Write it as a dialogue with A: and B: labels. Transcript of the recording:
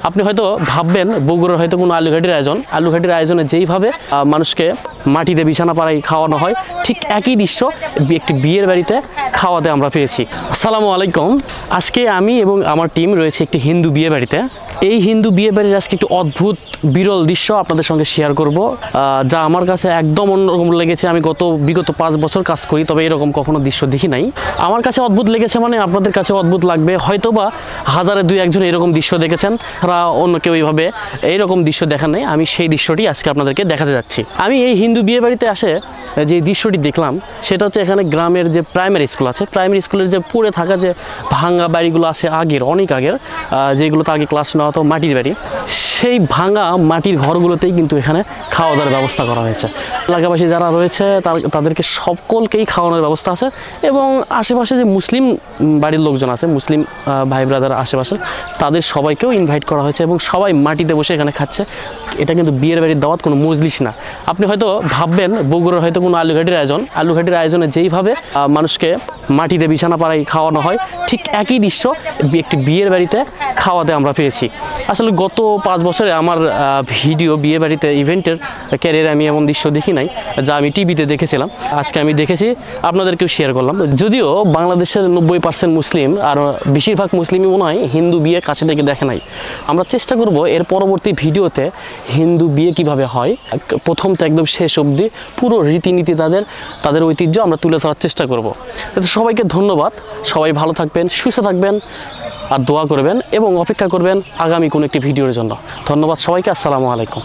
A: আপনি হয়তো ভাববেন বগুড়ার হয়তো কোনো আলুঘাটির আয়োজনে যেইভাবে মানুষকে মাটিতে বিছানা পাড়াই খাওয়ানো হয়, ঠিক একই দৃশ্য একটি বিয়ের বাড়িতে খাওয়াতে আমরা পেয়েছি। আসসালামু আলাইকুম। আজকে আমি এবং আমার টিম রয়েছে একটি হিন্দু বিয়ে বাড়িতে। এই হিন্দু বিয়ে বাড়ির আজকে একটু অদ্ভুত বিরল দৃশ্য আপনাদের সঙ্গে শেয়ার করব, যা আমার কাছে একদম অন্যরকম লেগেছে। আমি বিগত 5 বছর কাজ করি, তবে এরকম কখনো দৃশ্য দেখি নাই। আমার কাছে অদ্ভুত লেগেছে, মানে আপনাদের কাছে অদ্ভুত লাগবে হয়তো বা। হাজারে 2-1 জন এরকম দৃশ্য দেখেছেন, তারা অন্য কেউ এইভাবে এইরকম দৃশ্য দেখা নেই। আমি সেই দৃশ্যটি আজকে আপনাদেরকে দেখাতে যাচ্ছি। আমি এই হিন্দু বিয়ে বাড়িতে আসে যে দৃশ্যটি দেখলাম, সেটা হচ্ছে এখানে গ্রামের যে প্রাইমারি স্কুল আছে, প্রাইমারি স্কুলের যে পড়ে থাকা যে ভাঙা বাড়িগুলো আছে অনেক আগের, যেগুলোতে আগে ক্লাস নেওয়া হতো, মাটির বাড়ি, সেই ভাঙা মাটির ঘরগুলোতেই কিন্তু এখানে খাওয়া দাওয়ার ব্যবস্থা করা হয়েছে। এলাকাবাসী যারা রয়েছে তাদেরকে সকলকেই খাওয়ানোর ব্যবস্থা আছে, এবং আশেপাশে যে মুসলিম বাড়ির লোকজন আছে, মুসলিম ভাই ব্রাদার আশেপাশে, তাদের সবাইকেও ইনভাইট করা হয়েছে এবং সবাই মাটিতে বসে এখানে খাচ্ছে। এটা কিন্তু বিয়ের বাড়ির দাওয়াত, কোনো মজলিস না। আপনি হয়তো ভাববেন বগুড়ার হয়তো কোনো আলুঘাটির আয়োজনে যেইভাবে মানুষকে মাটিতে বিছানা পাড়াই খাওয়ানো হয়, ঠিক একই দৃশ্য একটি বিয়ের বাড়িতে খাওয়াতে আমরা পেয়েছি। আসলে গত 5 বছরে আমার বিয়ে বাড়িতে ইভেন্টের ক্যারিয়ারে আমি এমন দৃশ্য দেখি নাই, যা আমি টিভিতে দেখেছিলাম। আজকে আমি দেখেছি, আপনাদেরকেও শেয়ার করলাম। যদিও বাংলাদেশের 90% মুসলিম, আর বেশিরভাগ মুসলিমই মনে হয় হিন্দু বিয়ে কাছে থেকে দেখে নাই। আমরা চেষ্টা করব এর পরবর্তী ভিডিওতে হিন্দু বিয়ে কিভাবে হয়, প্রথম থেকে একদম শেষ অবধি পুরো রীতিনীতি, তাদের ঐতিহ্য আমরা তুলে ধরার চেষ্টা করব। সবাইকে ধন্যবাদ। সবাই ভালো থাকবেন, সুস্থ থাকবেন, আর দোয়া করবেন এবং অপেক্ষা করবেন আগামী কোনো একটি ভিডিওর জন্য। ধন্যবাদ সবাইকে। আসসালামু আলাইকুম।